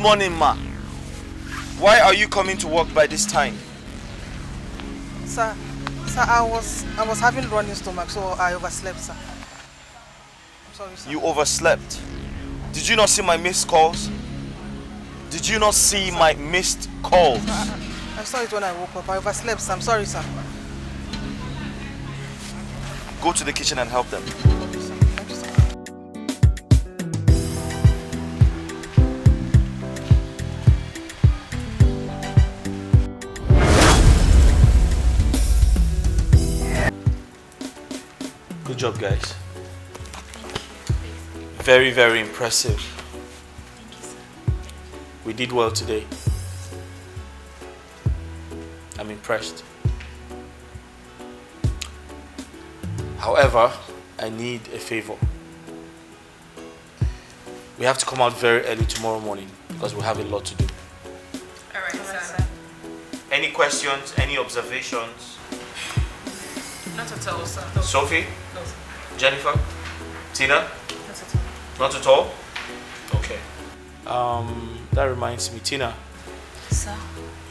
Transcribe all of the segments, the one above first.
morning, ma. Why are you coming to work by this time? Sir, I was having running stomach, so I overslept, sir. I'm sorry, sir. You overslept. Did you not see my missed calls? Did you not see my missed calls? I saw it when I woke up. I overslept, sir. I'm sorry, sir. Go to the kitchen and help them. Okay, sir. Thank you, sir. Good job, guys. Very, very impressive. Thank you, sir. We did well today. I'm impressed. However, I need a favor. We have to come out very early tomorrow morning because we have a lot to do. Alright, sir. Any questions? Any observations? Not at all, sir. Sophie? No, sir. Jennifer? Tina? Not at all. Not at all? Okay. That reminds me, Tina. Sir?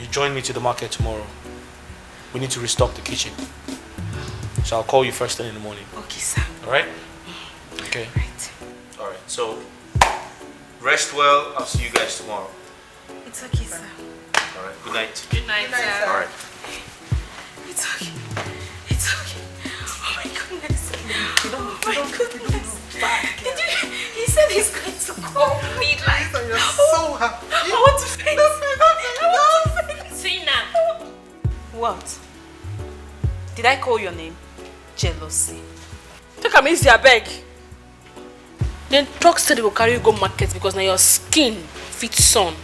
You join me to the market tomorrow. We need to restock the kitchen. So I'll call you first thing in the morning. Okay, sir. Alright? Okay. Right. Alright, so rest well. I'll see you guys tomorrow. It's okay, sir. Alright, good night. Good night, sir. Alright. It's okay. It's okay. Oh my goodness. Oh my goodness. Did you? He said he's going to call me like. You're so happy. I want to faint. I want to faint. Tina. What? Did I call your name? Jealousy. Take am easy, abeg. Then talk steady go carry you go market because now your skin fits sun.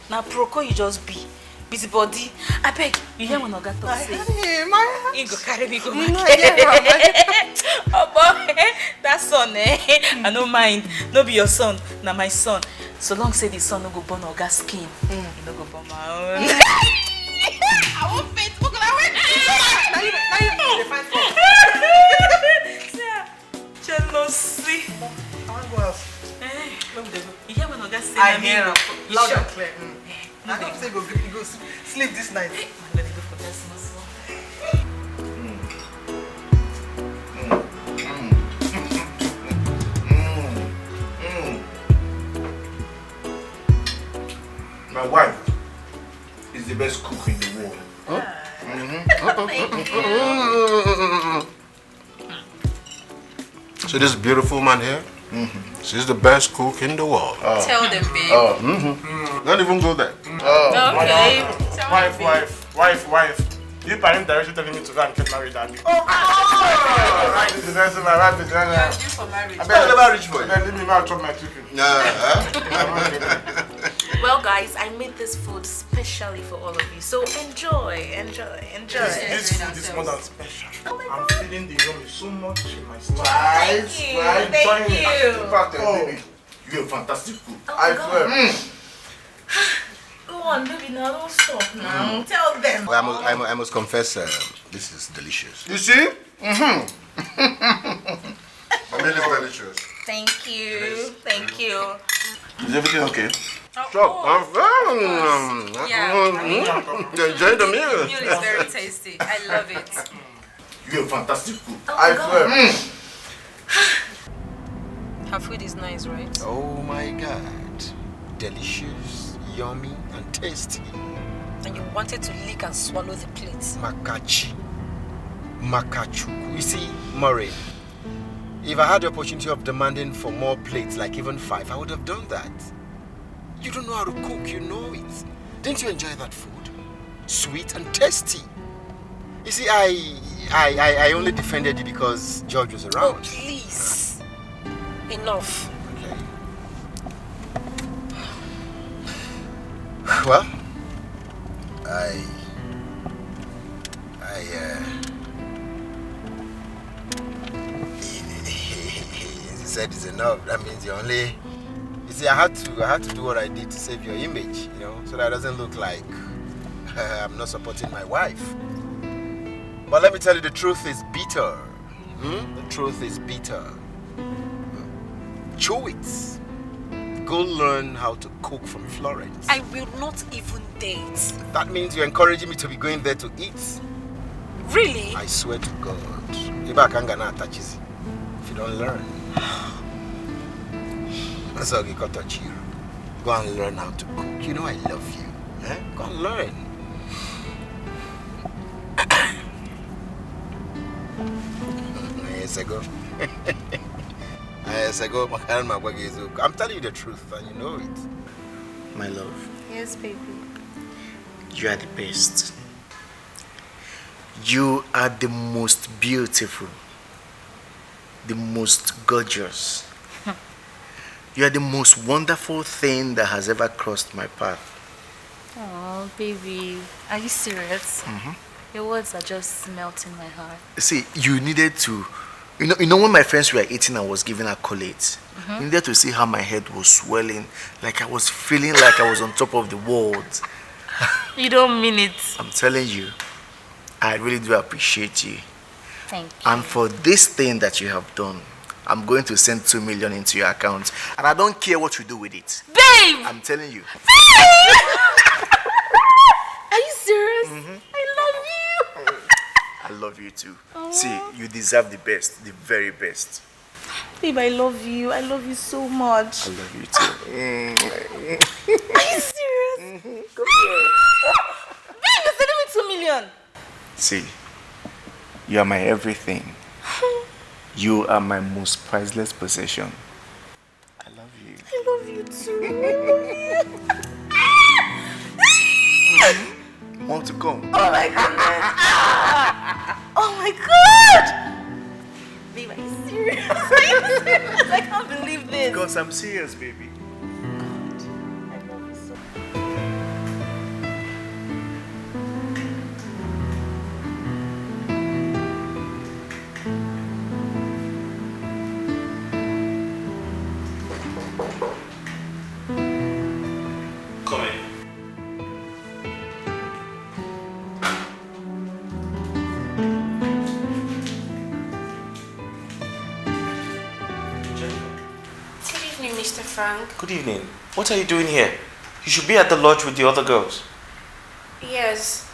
Now proco you just be. Busybody. Abeg, you hear when Oga talk say? He go carry me go market. Oh boy, that son I no mind. No be your son, na my son. So long say the son no go burn Oga skin. He no go burn my own. I won't faint. Look at that way. Jealousy. I want to go else. You hear when Oga say? I hear him. Loud and clear. I don't say go sleep this night. I'm gonna go for that small. My wife is the best cook in the world. Huh? So this beautiful man here, she's the best cook in the world. Tell them, babe. Don't even go there. Okay. Wife. You parent directly telling me to go and get married, Daddy. This is my wife is You're due for marriage. I never reach for it. Then leave me now chop my chicken. Well, guys, I made this food specially for all of you. So enjoy. This food is more than special. I'm feeling the yummy so much in my stomach. Thank you. Thank you. In fact, baby, you're a fantastic cook. Oh, I swear. Go on, baby, now don't stop now. Tell them. Well, I must confess, this is delicious. You see? I mean, it's delicious. Thank you. Thank you. Is everything okay? Stop. Yeah. Enjoy the meal. The meal is very tasty. I love it. You're a fantastic cook. Oh, I swear. Her food is nice, right? Oh my God. Delicious, yummy, and tasty. And you wanted to lick and swallow the plate. Makachuku. You see, Murray, if I had the opportunity of demanding for more plates, like even 5, I would have done that. You don't know how to cook, you know it. Didn't you enjoy that food? Sweet and tasty. You see, I only defended you because George was around. Oh, please. Enough. Okay. Well, he said it's enough. That means you only. You see, I had to do what I did to save your image, you know, so that it doesn't look like I'm not supporting my wife. But let me tell you, the truth is bitter. The truth is bitter. Chew it. go learn how to cook from Florence. I will not even date. That means you're encouraging me to be going there to eat. Really? I swear to God. If I can't get touches if you don't learn. That's how you got to cheer. Go and learn how to cook. You know I love you. Eh? Go and learn. Years ago. I'm telling you the truth and you know it. My love, Yes, baby. you are the best. You are the most beautiful, the most gorgeous. You are the most wonderful thing that has ever crossed my path. Oh, baby. Are you serious? Your words are just melting my heart. See, you needed to, you know when my friends were eating, I was giving accolades. You needed to see how my head was swelling, like I was feeling like I was on top of the world. You don't mean it. I'm telling you, I really do appreciate you. Thank you. And for this thing that you have done, I'm going to send 2 million into your account. And I don't care what you do with it. Babe! I'm telling you. Are you serious? I love you. I love you too. See, you deserve the best, the very best. Babe, I love you. I love you so much. I love you too. Are you serious? Babe, you're sending me 2 million. See, you are my everything. You are my most priceless possession. I love you. I love you too. Want to come? Oh my goodness. Oh my god. Babe, are you serious? Are you serious? I can't believe this. Because I'm serious, baby. I love you so much. Come in. Good evening, Mr. Frank. Good evening. What are you doing here? You should be at the lodge with the other girls. Yes,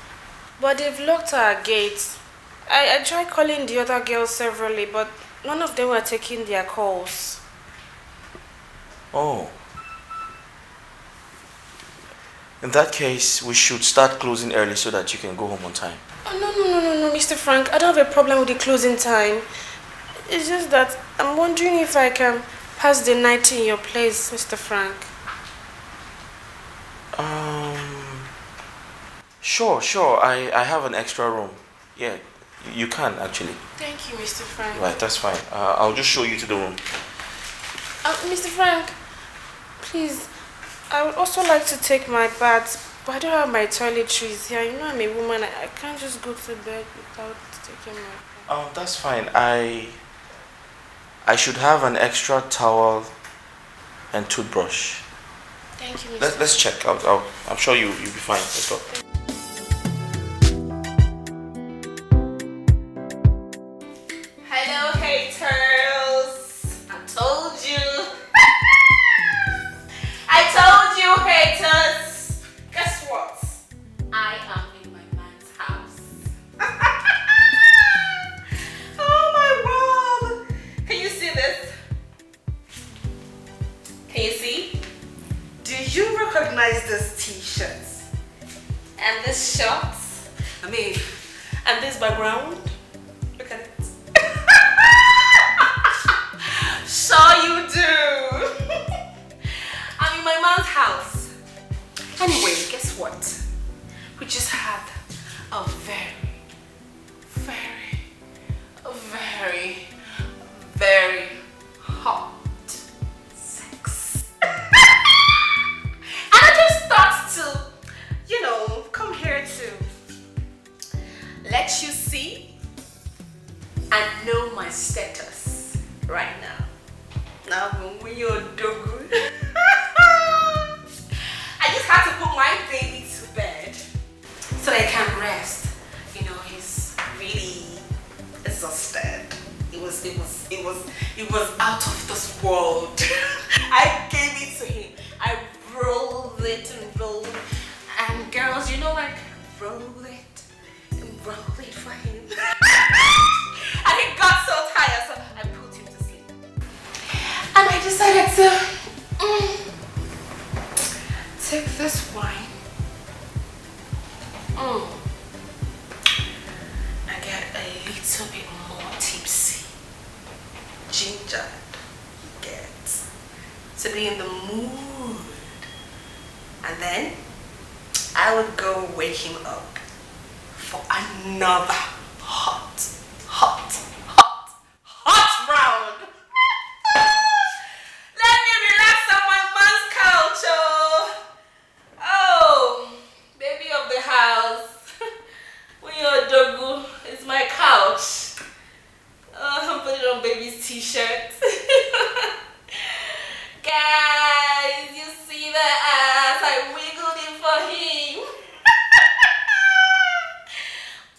but they've locked our gates. I tried calling the other girls severally, but none of them were taking their calls. Oh. In that case, we should start closing early so that you can go home on time. Oh, no, Mr. Frank. I don't have a problem with the closing time. It's just that I'm wondering if I can pass the night in your place, Mr. Frank. Sure. I have an extra room. Yeah, you can actually. Thank you, Mr. Frank. Right, that's fine. I'll just show you to the room. Mr. Frank, please, I would also like to take my bath, but I don't have my toiletries here. You know I'm a woman. I can't just go to bed without taking my bath. That's fine. I should have an extra towel and toothbrush. Thank you, Mr. Let's check. I'm sure you'll be fine. Let's go. Hello, haters. I told you. I told you, haters. Guess what? I am in my man's house. Oh my world. Can you see this? Can you see? Do you recognize this t-shirt? And this shorts? And this background? Look at it. Sure you do. I'm in my man's house. Anyway, guess what? We just had a very hot sex. And I just thought to, come here to let you see and know my status right now. Now, when we are done, I just had to put my baby to bed so that I can rest. He's really exhausted. It was out of this world. I gave it to him. I rolled it and rolled. And girls, you know, like, roll it and roll it for him. And he got so tired, so I put him to sleep. And I decided to take this wine and get a little bit more tipsy. Ginger, get to be in the mood. And then I would go wake him up for another hot round. Let me relax on my man's couch. Oh, baby of the house. When you're dogu, it's my couch. I'm putting on baby's t-shirt. Guys, you see the ass? I wiggled it for him.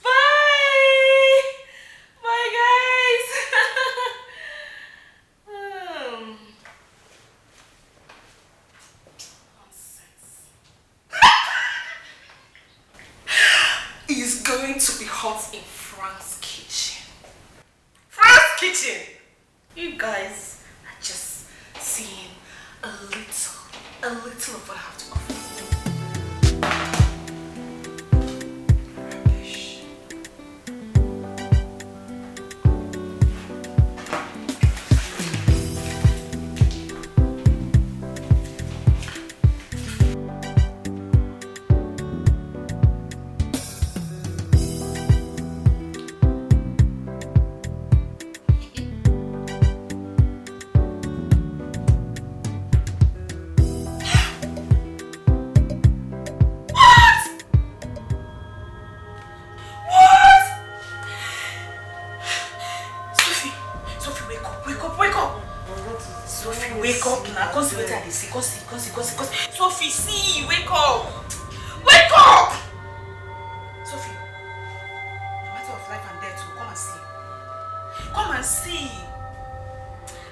Bye! Bye, guys! Nonsense. It's going to be hot in Frank's kitchen. Frank's kitchen! You guys are just seeing a little of what I have to offer. Rubbish. Sophie, see, wake up! Wake up! Sophie, no matter of life and death, come and see. Come and see.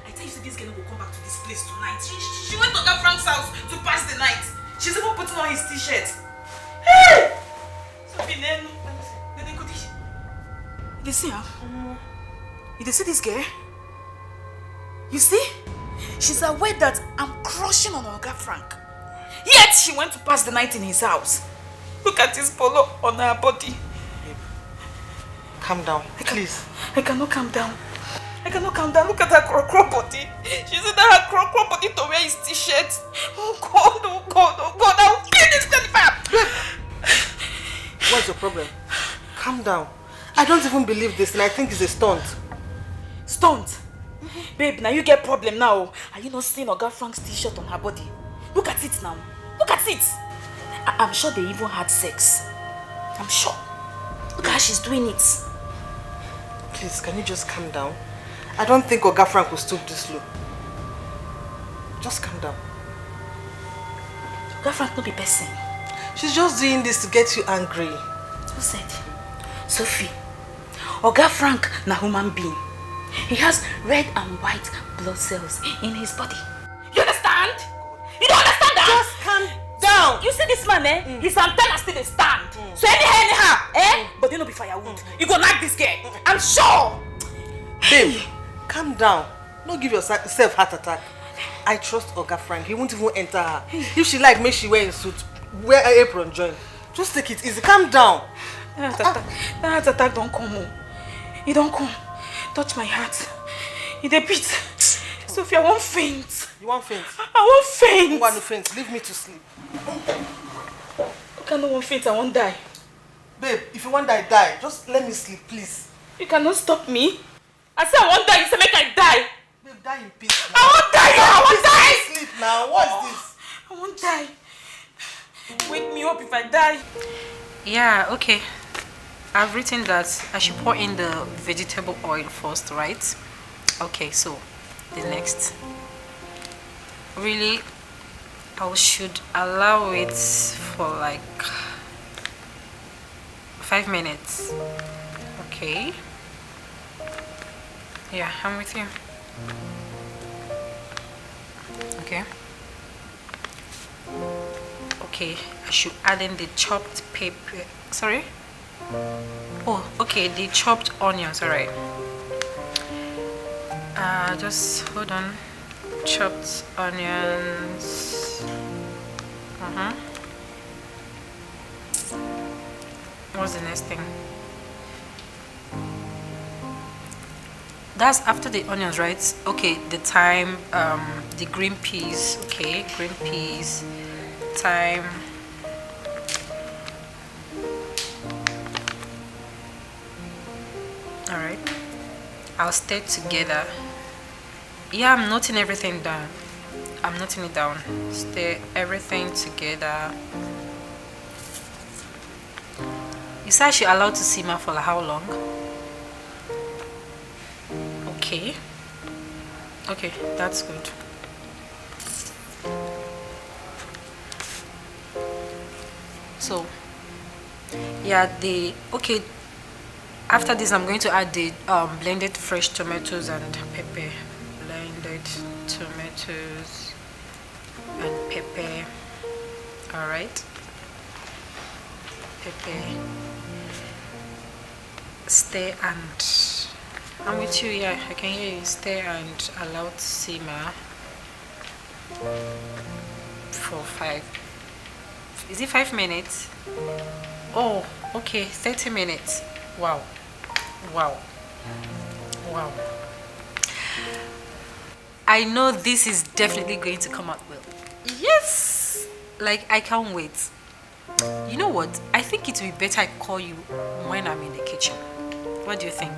I tell you, this girl will come back to this place tonight. She went to that Frank's house to pass the night. She's even putting on his t-shirt. Hey! Sophie, then go this. You see her? You see this girl? You see? She's aware that I'm crushing on Oga Frank. Yet she went to pass the night in his house. Look at this polo on her body. Babe, calm down, please. I cannot calm down. I cannot calm down. Look at her crop body. She said that her crop body to wear his t-shirt. Oh God, oh God, oh God. I will kill this girl. What's your problem? Calm down. I don't even believe this and I think it's a stunt. Stunt? Babe, now you get problem now. Are you not seeing Oga Frank's t-shirt on her body? Look at it now. Look at it. I'm sure they even had sex. I'm sure. Look how she's doing it. Please, can you just calm down? I don't think Oga Frank will stoop this low. Just calm down. Oga Frank no be person. She's just doing this to get you angry. Who said? Sophie, Oga Frank na human being. He has red and white blood cells in his body. You understand? You don't understand that? Just calm down. You see this man, eh? His antenna still dey stand. So anyhow, eh? But you know be firewood. You go like this girl. I'm sure. Babe, calm down. Don't give yourself heart attack. I trust Oga Frank. He won't even enter her. If she like, make she wear a suit, wear an apron, join. Just take it easy. Calm down. That heart attack don't come. It don't come. Touch my heart. It a beat. Sophie, I won't faint. You want faint? I won't faint. You want to faint? Leave me to sleep. You cannot want faint. I won't die. Babe, if you want die, die. Just let me sleep, please. You cannot stop me. I said I won't die. You say make I die. Babe, die in peace. I won't die. I won't die. Sleep now. What's this? I won't die. Wake me up if I die. Yeah, okay. I've written that I should pour in the vegetable oil first, right? Okay, so the next. Really, I should allow it for like 5 minutes. Okay. Yeah, I'm with you. Okay. Okay, I should add in the chopped pepper. Sorry? Oh, okay, the chopped onions, alright. Just hold on. Chopped onions. What's the next thing? That's after the onions, right? Okay, the thyme, the green peas. Okay, green peas, thyme. All right, I'll stir together. Yeah, I'm noting everything down. I'm noting it down. Stir everything together. You said I should allow to simmer for how long? Okay. Okay, that's good. So, yeah, okay. After this, I'm going to add the blended fresh tomatoes and pepper. Blended tomatoes and pepper. All right. Pepper. Stir and I'm with you. Yeah, I can hear you. Stir and allow to simmer for 5. Is it 5 minutes? Oh, okay, 30 minutes. Wow. Wow. Wow. I know this is definitely going to come out well. Yes! Like, I can't wait. You know what? I think it will be better I call you when I'm in the kitchen. What do you think?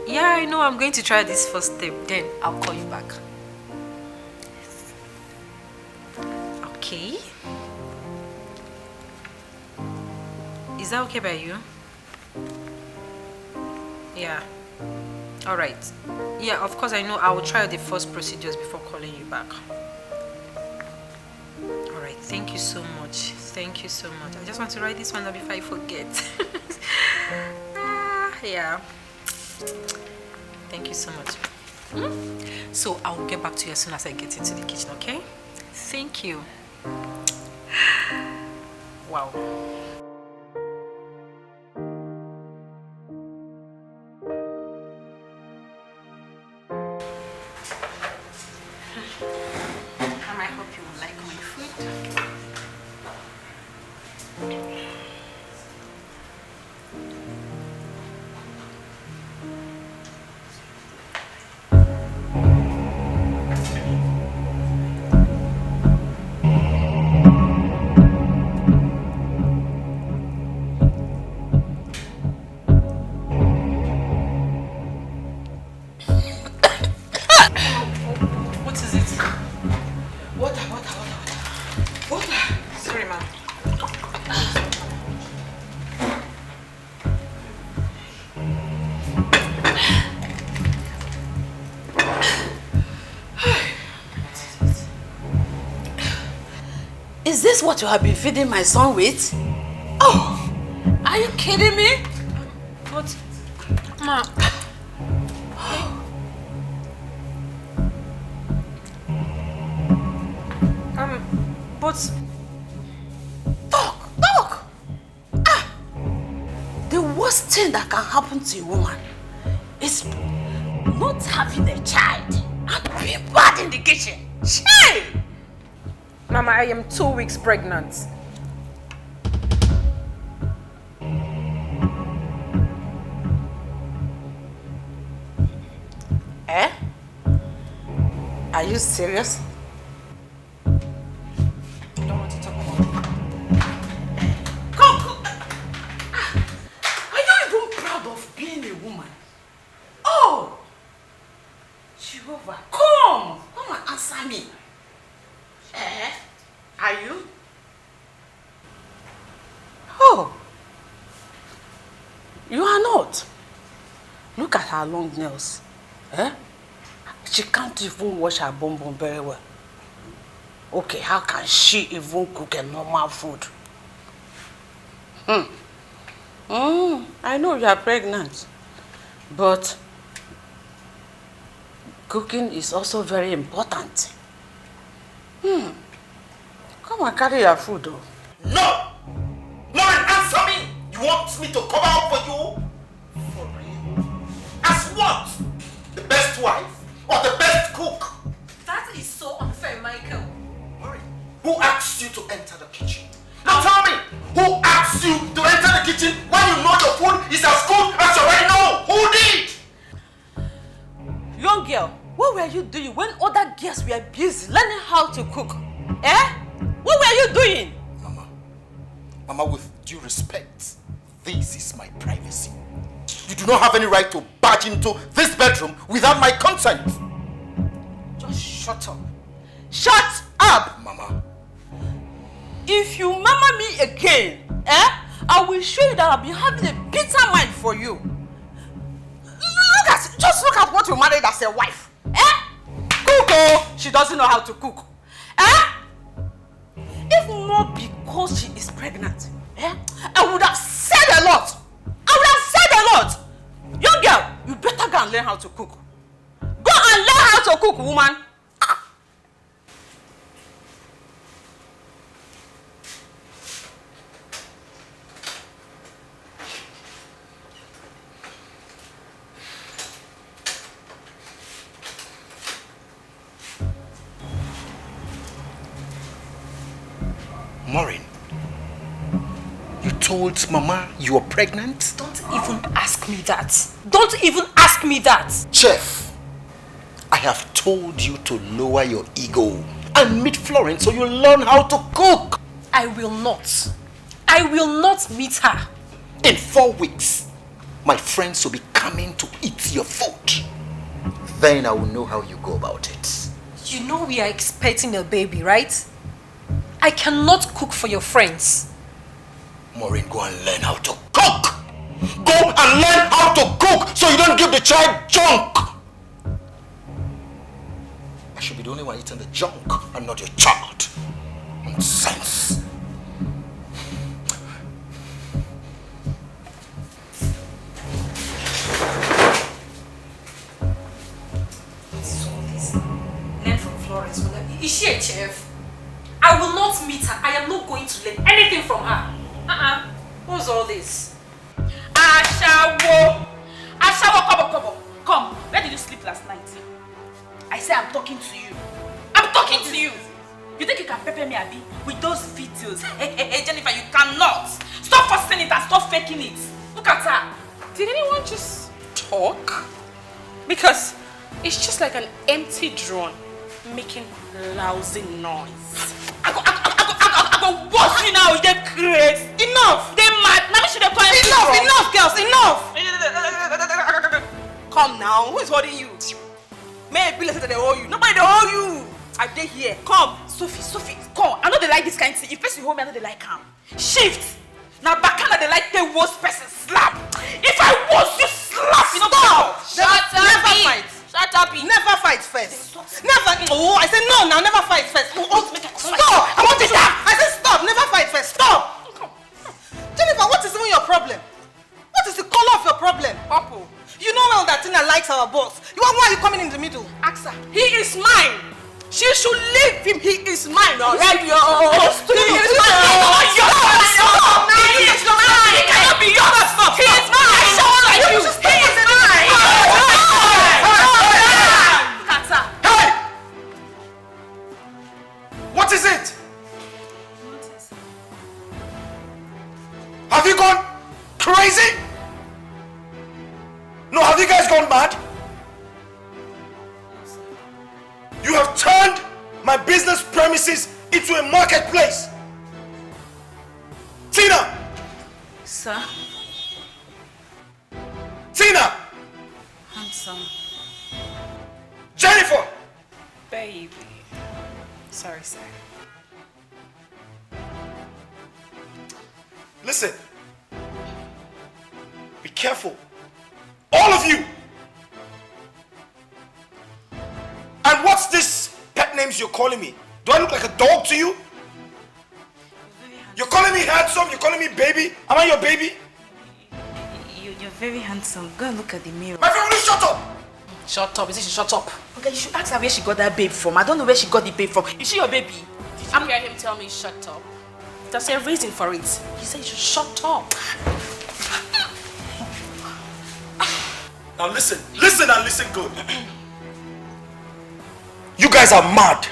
Yeah, I know I'm going to try this first step. Then I'll call you back. Okay. Is that okay by you? Yeah. Alright. Yeah, of course I know I will try the first procedures before calling you back. Alright, thank you so much. Thank you so much. I just want to write this one down before I forget. Yeah. Thank you so much. So I'll get back to you as soon as I get into the kitchen, okay? Thank you. Wow. I hope you will like my food. What is it? Water. Sorry, ma'am. Is this what you have been feeding my son with? Oh, are you kidding me? But, ma. But. Talk. The worst thing that can happen to a woman is not having a child and being bad in the kitchen. Shame! Mama, I am 2 weeks pregnant. Eh? Are you serious? I don't want to talk about it. Come. Are you even proud of being a woman? Oh! Jehovah, come and answer me. Eh? Are you? Oh! You are not. Look at her long nails. Eh? She can't even wash her bum very well. Okay, how can she even cook a normal food? I know you are pregnant, but cooking is also very important. Come and carry your food, though. No! Lauren, answer me! You want me to cover up for you? For real? As what? The best wife? Or the best cook? That is so unfair, Michael. Lauren, who asked you to enter the kitchen? Now tell me, who asked you to enter the kitchen when you know your food is as good as you already know? Who did? Young girl, what were you doing when other girls were busy learning how to cook? Eh? What were you doing? Mama, with due respect, this is my privacy. You do not have any right to barge into this bedroom without my consent. Just shut up. Shut up! Mama. If you mama me again, I will show you that I've been having a bitter mind for you. Just look at what you married as a wife. Cook, oh, she doesn't know how to cook. If not because she is pregnant, I would have said a lot. Young girl, you better go and learn how to cook. Go and learn how to cook, woman. Maureen, you told Mama you were pregnant? Don't even ask me that. Don't even ask me that. Chef, I have told you to lower your ego and meet Florence so you learn how to cook. I will not. I will not meet her. In 4 weeks, my friends will be coming to eat your food. Then I will know how you go about it. You know we are expecting a baby, right? I cannot cook for your friends. Maureen, go and learn how to cook. Go and learn how to cook so you don't give the child junk. I should be the only one eating the junk and not your child. Nonsense. Learn from Florence. Is she a chef? I will not meet her. I am not going to learn anything from her. What's all this? Ashawo, come. Where did you sleep last night? I say I'm talking to you. You think you can pepper me, Abby, with those videos? Hey, Jennifer, you cannot. Stop forcing it and stop faking it. Look at her. Did anyone just talk? Because it's just like an empty drone making lousy noise. I go watch you now. They're crazy. Enough. They're mad. Now should have enough, girls. Enough. Come now. Who is holding you? May be that they owe you. Nobody they owe you. I dey here. Come, Sophie. Come. I know they like this kind of thing. If person hold me, I know they like him. Shift. Now Bakana they like the worst person slap. If I was you slap, you know. Stop. Never fight. Shut up. Never fight first. Never. Oh, I said no. Now never fight first. Stop. I want to stop. I said stop. Never fight first. Stop. Jennifer, what is even your problem? What is the color of your problem? Purple. You know well that Tina likes our boss. Why are you coming in the middle? Ask her. He is mine. She should leave him. He is mine. Alright, yo. He is mine. He is mine. He cannot be yours. He is mine. I shall like you. He is mine. Hey! What is it? Have you gone crazy? No, have you guys gone mad? You have turned my business premises into a marketplace. Tina! Sir? Tina! Handsome. Jennifer! Baby. Sorry, sir. Listen. Be careful. All of you! And what's this pet names you're calling me? Do I look like a dog to you? You're calling me handsome, you're calling me baby. Am I your baby? You're very handsome. Go and look at the mirror. My family, shut up! Shut up. Is it shut up? Okay, you should ask her where she got that babe from. I don't know where she got the babe from. Is she your baby? Did you hear him tell me shut up? There's a reason for it. He said you should shut up. Now listen and listen good. You guys are mad.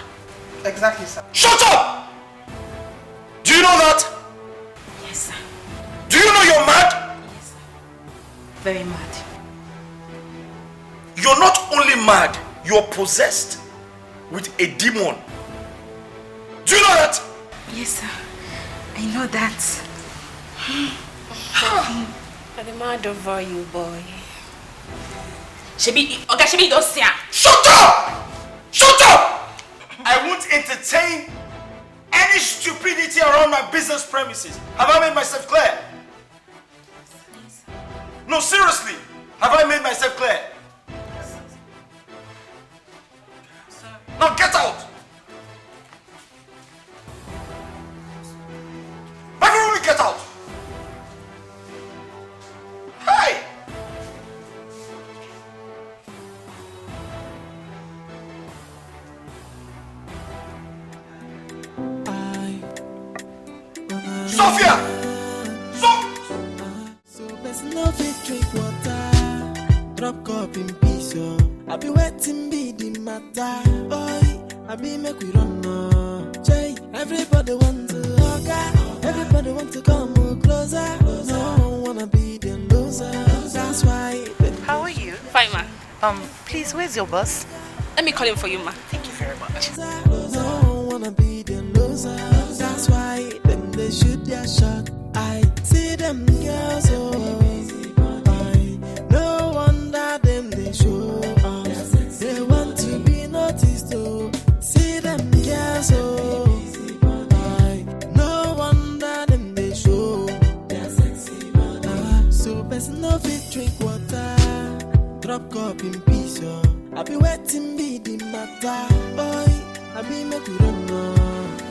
Exactly, sir. Shut up! Do you know that? Yes, sir. Do you know you're mad? Yes, sir. Very mad. You're not only mad, you're possessed with a demon. Do you know that? Yes, sir. I know that. I'm mad over you, boy. Shebi don't say. Shut up! Shut up! I won't entertain any stupidity around my business premises. Have I made myself clear? No, seriously. Have I made myself clear? Now get out! Everyone get out! Hey! Sophia! So best love it, drink water. Drop cup in peace, oh. I be waiting, be the matter. Oi, I be make we run no. Jay, everybody want to hug. Everybody want to come closer. No one wanna be the loser. That's why. How are you? Fine, ma. Please, where's your boss? Let me call him for you, ma. Thank you very much. No one wanna be the loser. That's why them they shoot their shot. I see them girls, oh. No wonder them they show us. They want to be noticed, oh. See them girls, oh. No wonder them they show. So best no fit drink water. Drop cup in peace, oh. I be waiting, be the matter. Boy, I be make we run no.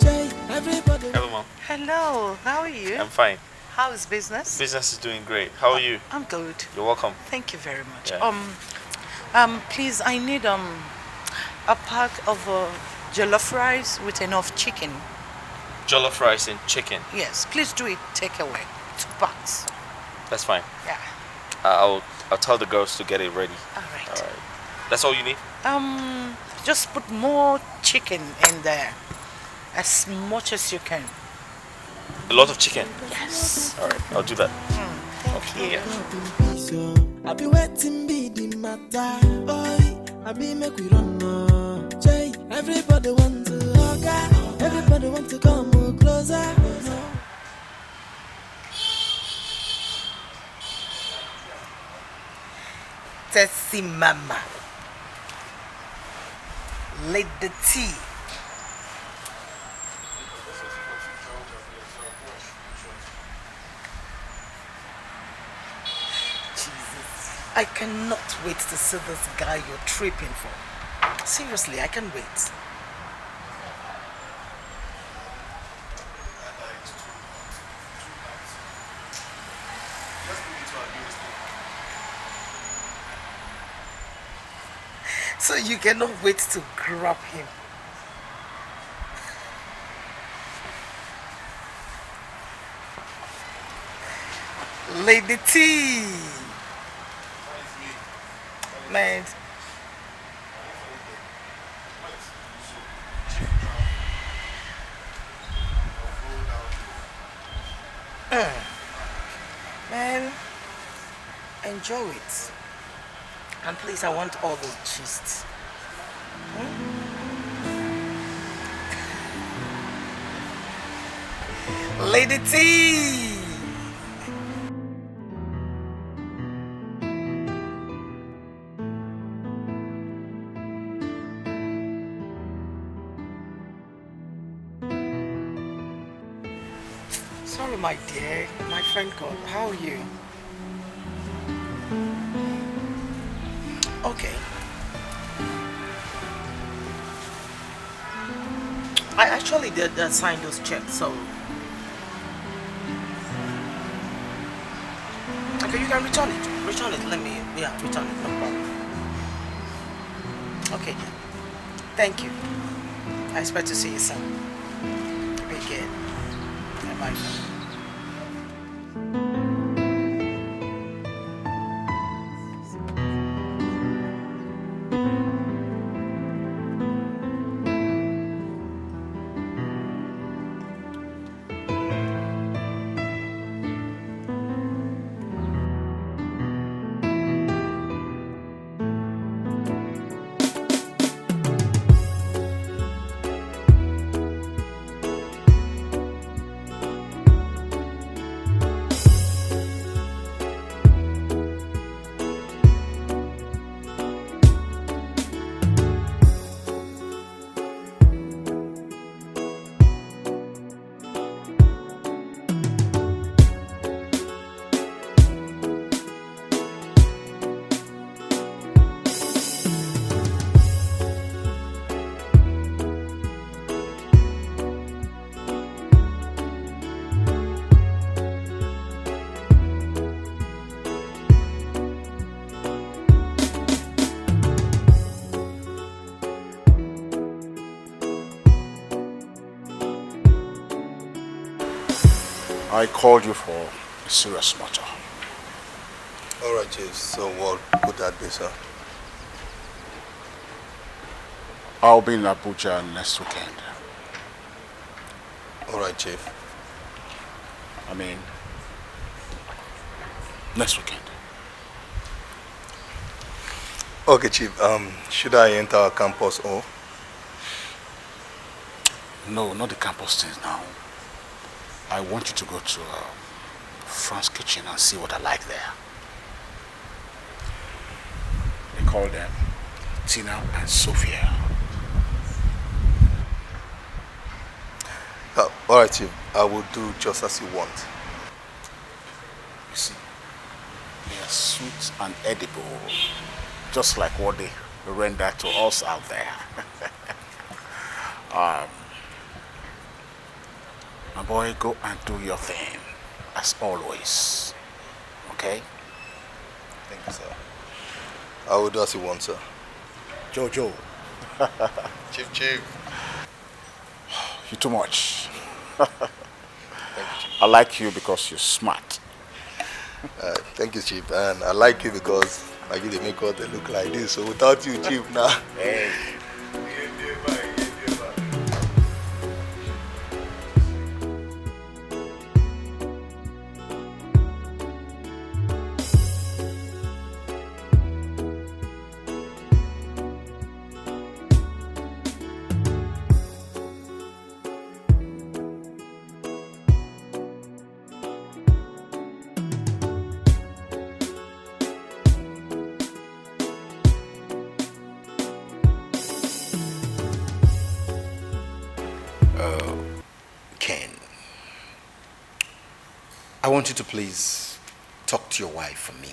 Jay, everybody. Hello, Mom. Hello, how are you? I'm fine. How is business? Business is doing great. How are you? I'm good. You're welcome. Thank you very much. Yeah. Please, I need a pack of jollof rice with enough chicken. Jollof rice and chicken. Yes, please do it. Take away 2 packs. That's fine. Yeah. I'll tell the girls to get it ready. All right. All right. That's all you need? Just put more chicken in there, as much as you can. A lot of chicken? Yes. All right, I'll do that. Thank you. I be waiting, be the matter. Boy, I be make we run no. Jay, everybody want to hug. Everybody want to come closer. Tessie Mama. Lady T. Jesus, I cannot wait to see this guy you're tripping for. Seriously, I can't wait. So you cannot wait to grab him. Lady T. Man. Man, enjoy it. And please, I want all those gists. Lady T. Sorry, my dear. My friend called. How are you? Okay. I actually did sign those checks, so. Okay, you can return it. Return it. Let me, return it. No problem. Okay, then. Thank you. I expect to see you soon. Take care. Bye. I called you for a serious matter. Alright, Chief. So what could that be, sir? I'll be in Abuja next weekend. Alright, Chief. I mean, next weekend. Okay, Chief. Should I enter our campus or? No, not the campus things now. I want you to go to Fran's kitchen and see what I like there. They call them Tina and Sophia. Alright, Chief. I will do just as you want. You see, they are sweet and edible, just like what they render to us out there. My boy, go and do your thing, as always. Okay? Thank you, sir. I will do as you want, sir. Jojo. Chief. You're too much. Thank you, Chief. I like you because you're smart. Thank you, Chief. And I like you because I give the make all they look like this. So without you, Chief, now. Hey. I want you to please talk to your wife for me.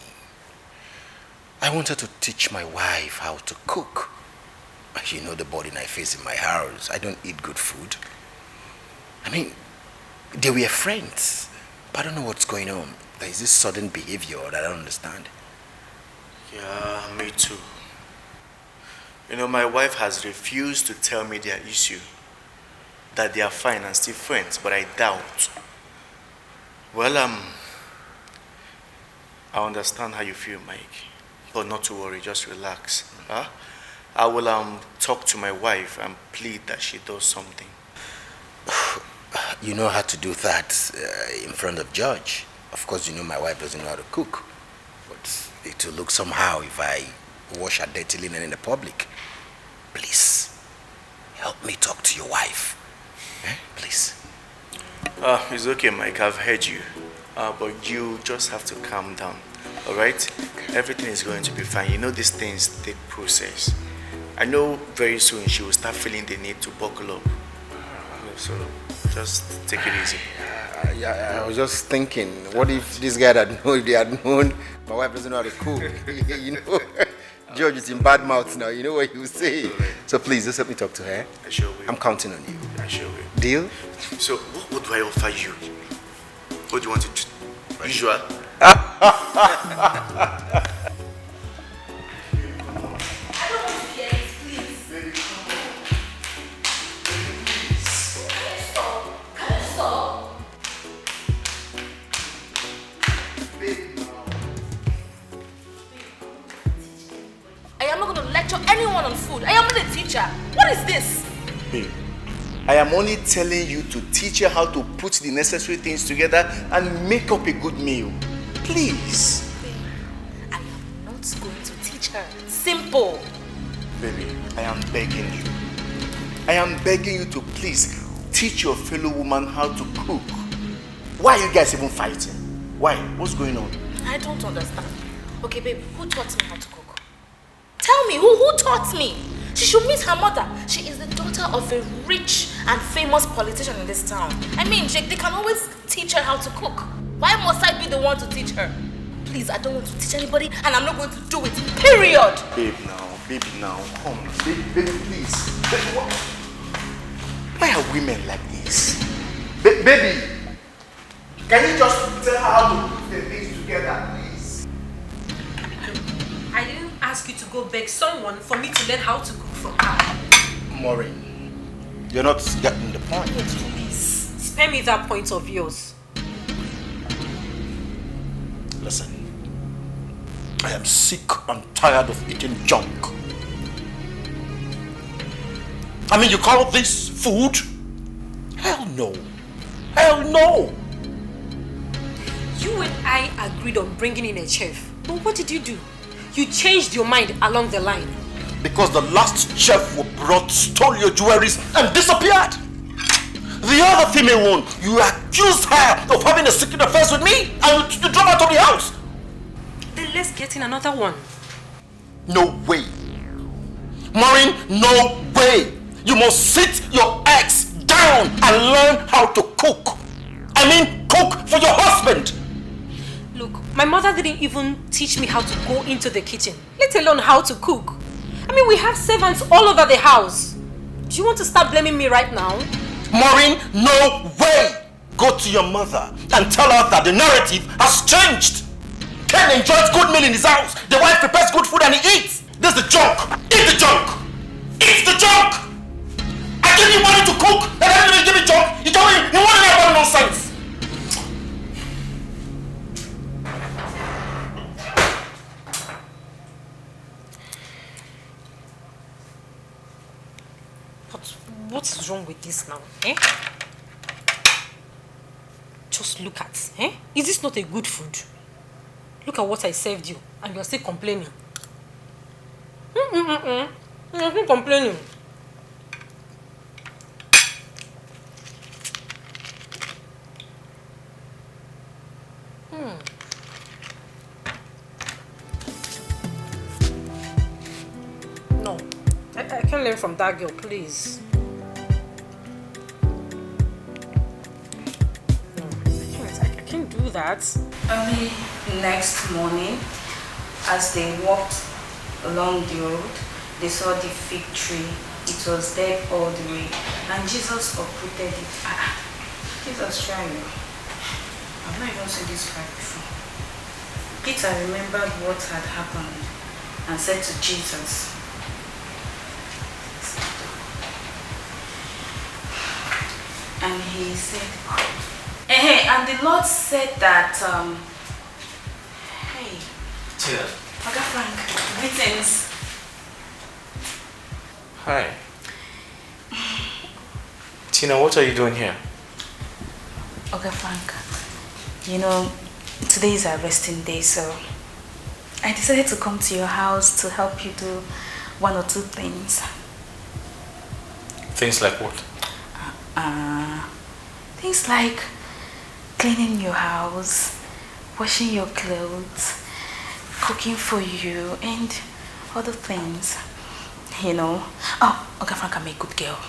I want her to teach my wife how to cook. You know the burden I face in my house. I don't eat good food. I mean, they were friends, but I don't know what's going on. There is this sudden behavior that I don't understand. Yeah, me too. You know, my wife has refused to tell me their issue. That they are fine and still friends, but I doubt. Well, I understand how you feel, Mike. But not to worry, just relax. Huh? I will talk to my wife and plead that she does something. You know how to do that in front of judge. Of course, you know my wife doesn't know how to cook. But it will look somehow if I wash her dirty linen in the public. Please, help me talk to your wife. Please. It's okay, Mike. I've heard you. But you just have to calm down. Alright? Everything is going to be fine. You know these things take process. I know very soon she will start feeling the need to buckle up. So just take it easy. Yeah, I was just thinking, what if this guy if they had known my wife doesn't know how to cook? You know, George is in bad mouth now. You know what he will say. So please, just help me talk to her. I sure will. I'm counting on you. I sure will. Deal? So what do I offer you? What do you want to do? Usual? Calm anyone on food. I am not a teacher. What is this? Babe, I am only telling you to teach her how to put the necessary things together and make up a good meal. Please. Babe, I am not going to teach her. Simple. Baby, I am begging you. I am begging you to please teach your fellow woman how to cook. Why are you guys even fighting? Why? What's going on? I don't understand. Okay, babe, who taught me how to cook? Tell me, who taught me? She should meet her mother. She is the daughter of a rich and famous politician in this town. I mean, they can always teach her how to cook. Why must I be the one to teach her? Please, I don't want to teach anybody and I'm not going to do it. Period. Babe now, come. Baby, please. Baby, what? Why are women like this? Baby, can you just tell her how to put the things together, please? I didn't ask you to go beg someone for me to learn how to cook from her. Maureen, you're not getting the point. Please, spare me that point of yours. Listen, I am sick and tired of eating junk. I mean, you call this food? Hell no. Hell no. You and I agreed on bringing in a chef. But what did you do? You changed your mind along the line. Because the last chef who brought stole your jewelries and disappeared. The other female one, you accused her of having a secret affair with me and you drove out of the house. Then let's get in another one. No way. Maureen, no way. You must sit your ex down and learn how to cook. I mean, cook for your husband. Look, my mother didn't even teach me how to go into the kitchen, let alone how to cook. I mean, we have servants all over the house. Do you want to start blaming me right now? Maureen, no way. Go to your mother and tell her that the narrative has changed. Ken enjoys good meal in his house. The wife prepares good food and he eats. This is the junk. Eat the junk. Eat the junk. I give you money to cook and then you give me junk. You tell me you want to know about nonsense. What's wrong with this now, eh? Just look at, eh? Is this not a good food? Look at what I served you, and you're still complaining. You're still complaining. No, I can't learn from that girl, please. Do that. Early next morning, as they walked along the road, they saw the fig tree. It was dead all the way, and Jesus uprooted it. Jesus trying. I've not even seen this part before. Peter remembered what had happened and said to Jesus, and he said, and the Lord said that, hey, Tina. Oga Frank, greetings. Hi. Tina, what are you doing here? Oga Frank, you know, today is our resting day, so I decided to come to your house to help you do one or two things. Things like what? Things like cleaning your house, washing your clothes, cooking for you, and other things, you know. Oh, Oga Frank, I'm a good girl.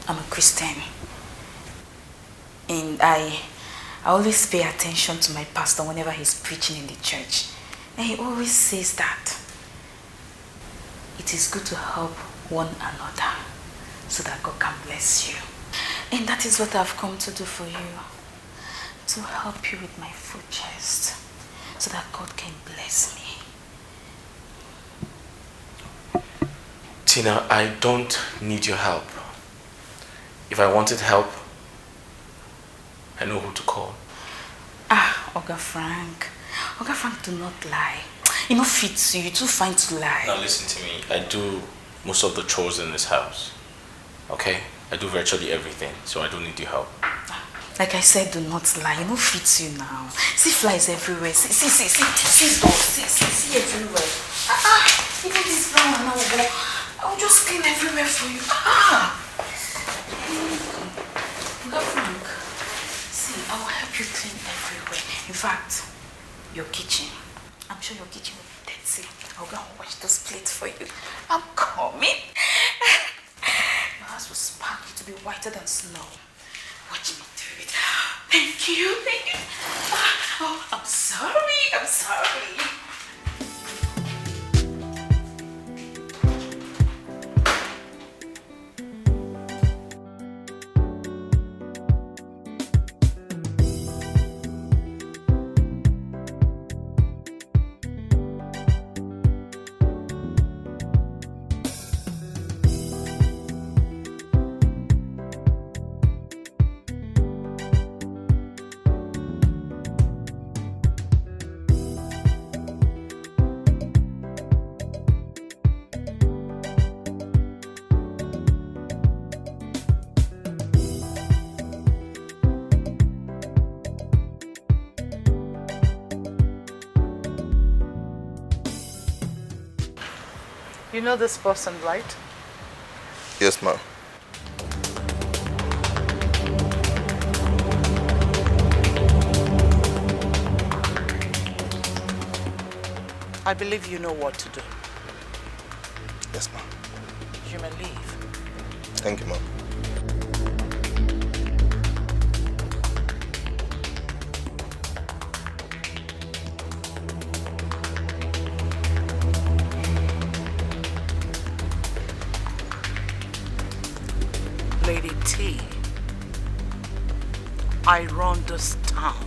I'm a Christian. And I always pay attention to my pastor whenever he's preaching in the church. And he always says that it is good to help one another so that God can bless you. And that is what I've come to do for you. To help you with my food chest so that God can bless me. Tina, I don't need your help. If I wanted help, I know who to call. Oga Frank. Oga Frank, do not lie. You know, fits you. You're too fine to lie. Now listen to me. I do most of the chores in this house. Okay? I do virtually everything, so I don't need your help. Like I said, do not lie. No fits you now. See flies everywhere. See dogs. See everywhere. Even this brown one now, I'll just clean everywhere for you. Go Frank. See, I will help you clean everywhere. In fact, your kitchen. I'm sure your kitchen will be dirty. I'll go and wash those plates for you. I'm coming. Your house will sparkle to be whiter than snow. Watch me do it. Thank you. Oh, I'm sorry. You know this person, right? Yes, ma'am. I believe you know what to do. Yes, ma'am. You may leave. Thank you, ma'am. Lady T, I run this town.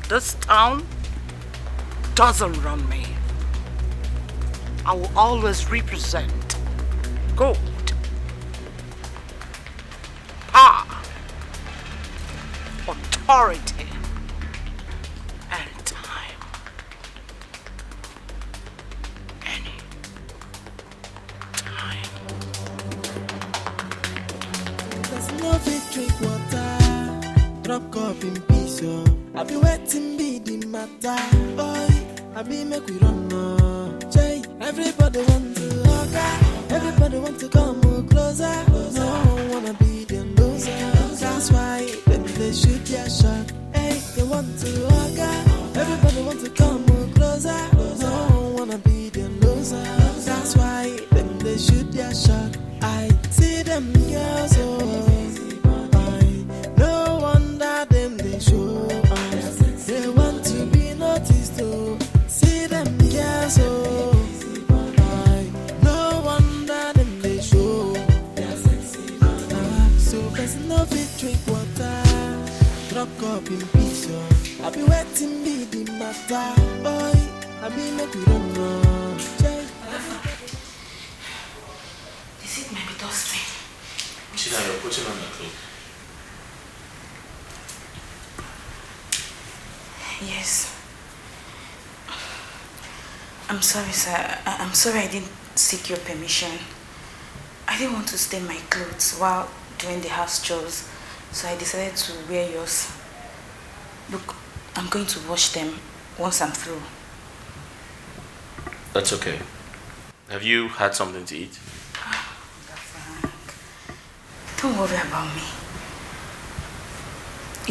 This town doesn't run me. I will always represent gold, power, authority, and time. Any time. There's no fit drink water, drop cup in peace. I be waiting be the matter. Boy, I be make we run no. Jay, everybody want to hug, everybody want to come closer. No wanna be the loser. That's why they shoot their shot. Hey, they want to hug, everybody want to come closer. No wanna be the loser. That's why they shoot their shot. I see them girls, no wonder them they show. They want to be noticed, see them girls, no wonder them they show. So person no fit drink water, drop cup in peace. I be waiting be the matter. Boy, I be make we don't know. This it might be dusty. Chida, you're putting on your clothes. Yes. I'm sorry, sir. I'm sorry I didn't seek your permission. I didn't want to stain my clothes while doing the house chores, so I decided to wear yours. Look, I'm going to wash them once I'm through. That's okay. Have you had something to eat? Don't worry about me.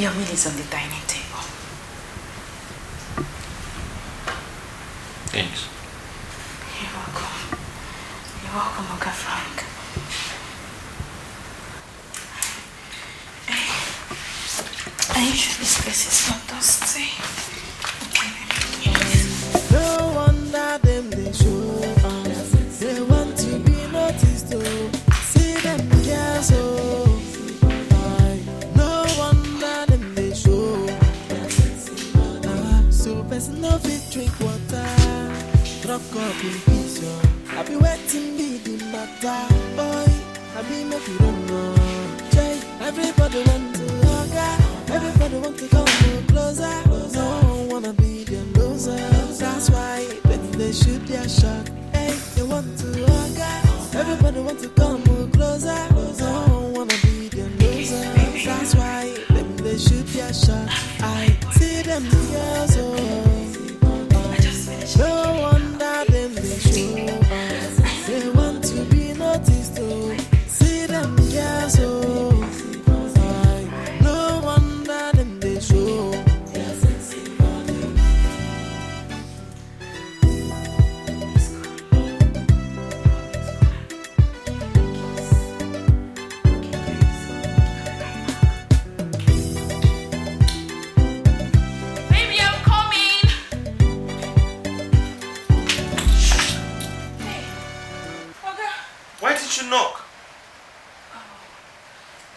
Your meal is on the dining table. Thanks. You're welcome. You're welcome, Uncle Frank. Are you sure this place is not dusty? No wonder them they show. They want to be noticed, see them girls, no wonder them they show. So person no fit drink water, drop cup in peace. I be waiting be the matter. Boy, I be make you don't know. Jay, everybody want to hug, everybody want to come closer. No wanna be the loser. That's why when they shoot their shot, hey, they want to hug, Everybody want to come closer. Don't wanna be the loser. That's why them they shoot their shot. I see them girls, no wonder them they show us. They want to be noticed, see them girls, no wonder them they show. Knock.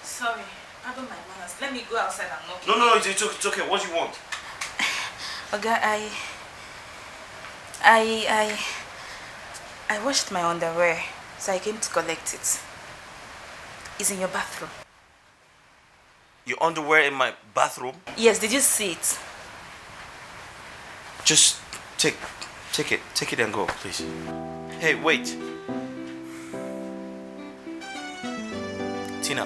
Sorry, pardon my manners. Let me go outside and knock. No, it's okay. What do you want? Okay, I washed my underwear, so I came to collect it. It's in your bathroom. Your underwear in my bathroom? Yes, did you see it? Just take it and go, please. Hey, wait. Tina,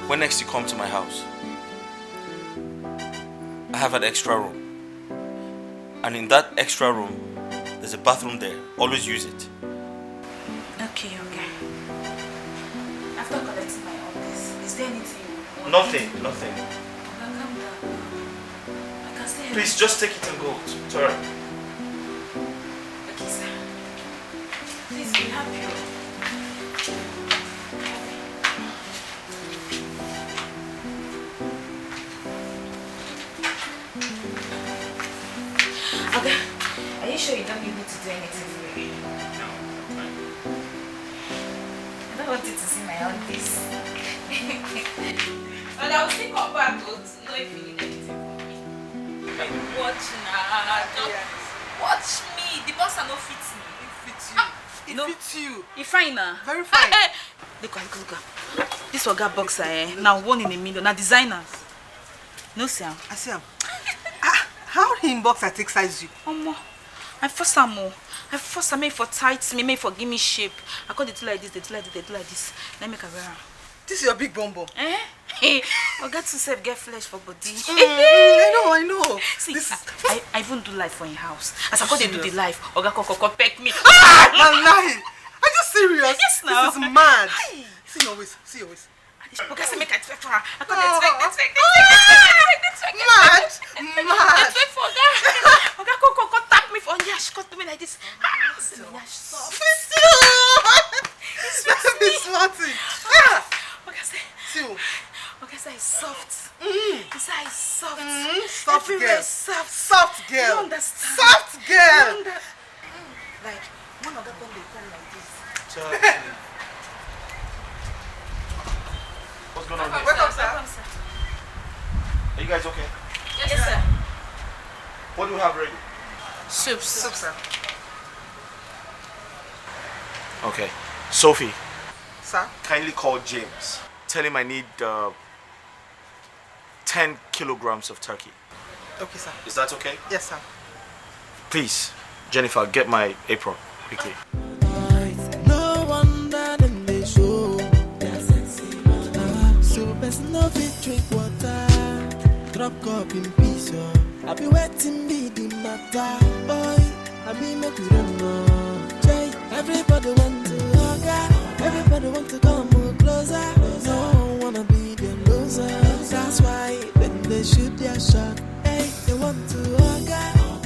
when next you come to my house, I have an extra room. And in that extra room, there's a bathroom there. Always use it. Okay. After collecting my orders, is there anything you want? Nothing. Calm down. I can stay here. Please, just take it and go. It's alright. Okay, sir. Please, we help you. Okay. Are you sure you don't need me to do anything for you? No, fine. I don't want you to see my own face. But I will still come back to know if you need anything from me. Watch now. Watch me. The boss are not fit me. It fits you. It fits you. You fine now? Very fine. Look. This Oga boxer, now 1 in a million. Now designers. No, Sam. I see him. How him boxer take size you? I force am more. I force am make for tight me, make for give me shape. I call they do like this, they do like this. Let me make a wear am. This is your big bumbo. Oga to self get flesh for body. I know. See, I even do life for in house. As I call they do the life, Oga Koko peck me. I'm lying. Are you serious? Yes, now. This is mad. See your waist. Oga say make I twerk for her. I call they twerk. Mad. Twerk for Oga. Oga Koko tap me for yash, cut to me like this. See me yash soft. It's smarting. Oga say. See. Oga say it's soft. It's soft. Soft Everywhere girl. soft girl. You understand? Soft girl. Like one Oga come dey come like this. What's going on here? Welcome, sir. Are you guys okay? Yes, sir. What do we have ready? Soup, sir. Okay. Sophie, Sir? kindly call James. Tell him I need 10 kilograms of turkey. Okay, sir. Is that okay? Yes, sir. Please, Jennifer, get my apron quickly. No wonder them they show. So best no fit drink water. Drop cup in peace. I be waiting be the matter. Boy, I be make we run no. Everybody want to hug. Everybody want to come closer. No wanna be the loser. That's why when they shoot their shot. Hey, they want to hug.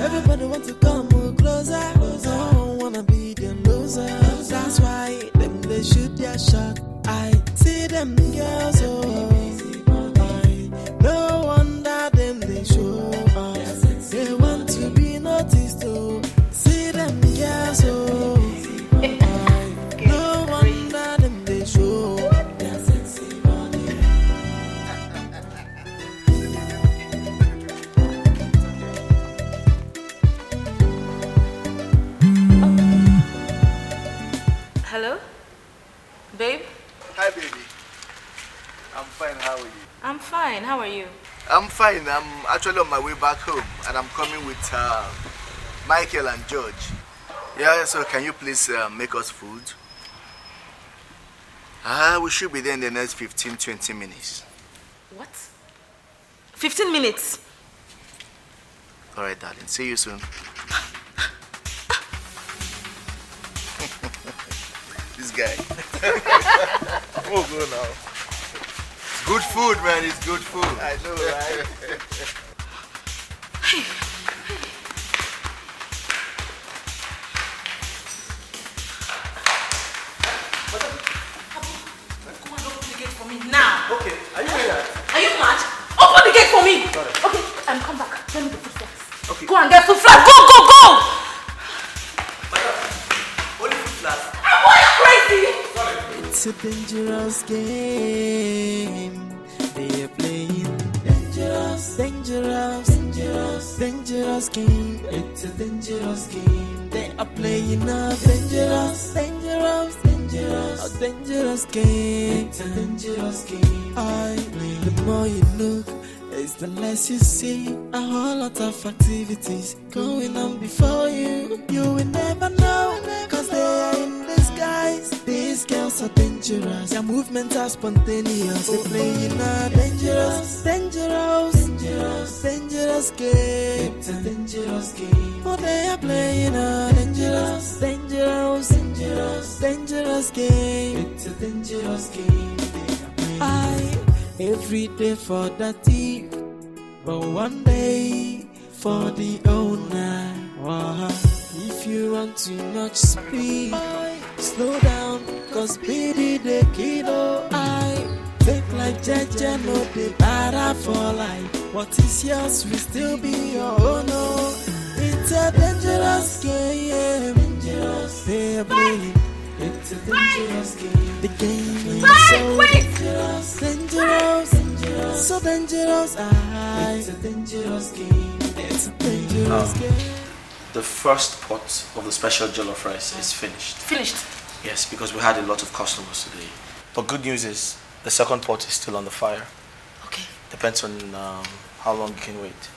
Everybody want to come closer. No wanna be the loser. That's why when they shoot their shot. I see them girls, no wonder them they show us. They want to be noticed, see them girls, no wonder them they show. Hello? Babe? Hi, baby. I'm fine. How are you? I'm fine. How are you? I'm fine. I'm actually on my way back home, and I'm coming with Michael and George. Yeah, so can you please make us food? We should be there in the next 15-20 minutes. What? 15 minutes? Alright, darling. See you soon. This guy. Oh, go now. It's good food, man. It's good food. I know, right? Now. Okay, are you ready? Are you mad? Open the gate for me. Okay, come back. Tell me the food flags. Okay. Go and get food flags. Go, go, go! Only food flags. Why are you crazy? It's a dangerous game they are playing. Dangerous, dangerous, dangerous, dangerous game. It's a dangerous game they are playing. A dangerous, dangerous, dangerous, a dangerous game. It's a dangerous game. The more you look, it's the less you see. A whole lot of activities going on before you. You will never know, cause they are in disguise. These girls are dangerous. Their movements are spontaneous. They're playing a dangerous, dangerous, dangerous, dangerous game. It's a dangerous game. Oh, they are playing a dangerous, dangerous, dangerous, dangerous game. It's a dangerous game. Every day for the thief, but one day for the owner. If you run too much speed, slow down, cause speedy the kilo. Take like Jaja, no the better for life. What is yours will still be your own. It's a dangerous game, dangerous. They're playing. It's a dangerous game. The game is so dangerous, dangerous, dangerous, so dangerous. It's a dangerous game. It's a dangerous game. The first pot of the special jollof rice is finished. Finished? Yes, because we had a lot of customers today. But good news is the second pot is still on the fire. Okay. Depends on how long you can wait.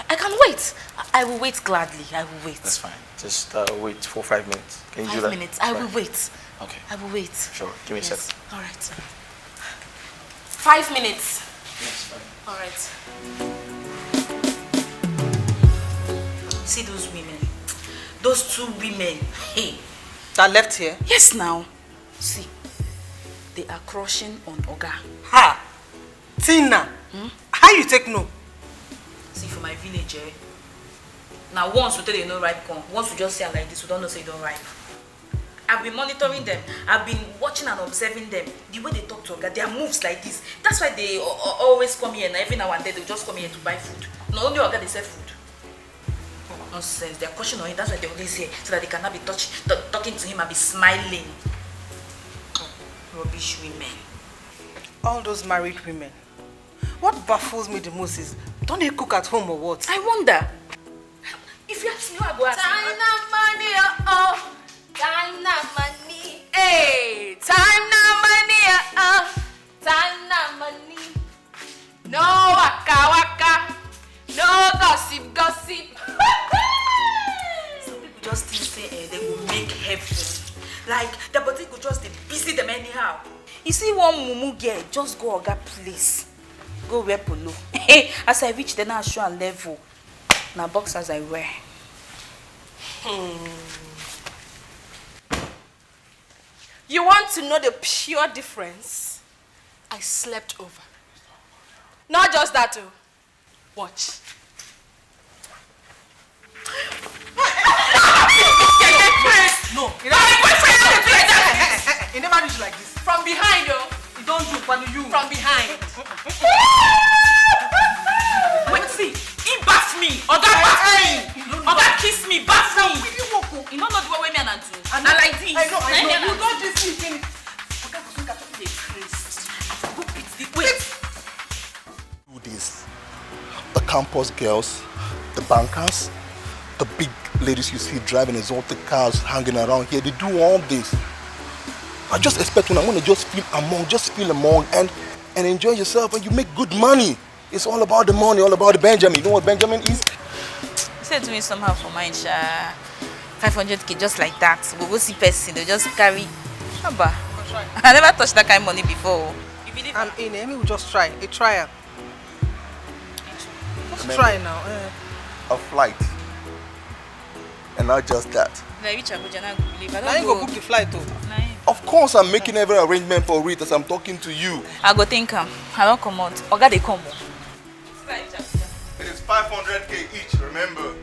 I can wait. I will wait gladly. I will wait. That's fine. Just wait for 5 minutes. Can you do that? 5 minutes. I will wait. Okay. I will wait. Sure. Give me a second. All right. 5 minutes. Yes, fine. All right. See those women. Those two women. Hey. That left here? Yes, now. See. They are crushing on Oga. Ha! Tina! How you take no? See, for my village, now once we tell you no ripe corn, once we just say like this, we don't know say you don't ripe. I've been monitoring them. I've been watching and observing them. The way they talk to Oga, their moves like this. That's why they always come here, and every now and then they'll just come here to buy food. Not only Oga, they sell food. Nonsense. They're crushing on him. That's why they're always here, so that they cannot be talking to him and be smiling. Rubbish women. All those married women. What baffles me the most is, don't they cook at home or what? I wonder. If you ask me, I go ask you. China money, oh. China money. Hey, China money, oh. China money. No waka waka. No gossip, gossip. Some people just think say they will make heaven. Like the body could just busy them anyhow. You see one mumu girl, just go Oga place. Go wear polo. Hey, as I reach the national level, now boxers I wear. You want to know the pure difference? I slept over. Not just that too. Watch. No, He never reach like this. From behind, yo. You don't do when you. From behind. Wait, see, he bath me. Oga bath me. Oga kiss me, bath me. You don't know the way me and do. I like this. I know. You don't just see him. Wait. Do this. The campus girls, the bankers, the big ladies you see driving exotic cars hanging around here, they do all this. I just expect when I'm gonna just feel among and enjoy yourself and you make good money. It's all about the money, all about the Benjamin. You know what Benjamin is? You said to me somehow for mine, 500k just like that. We will see person, they just carry. Haba. try. I never touched that kind of money before. You believe I'm in. Amy will just try. A trial. Just Remember, try now. A flight. And not just that. Now you go book the flight too. Of course, I'm making every arrangement for it as I'm talking to you. I go think I don't come out. Oga they come. It is 500k each, remember?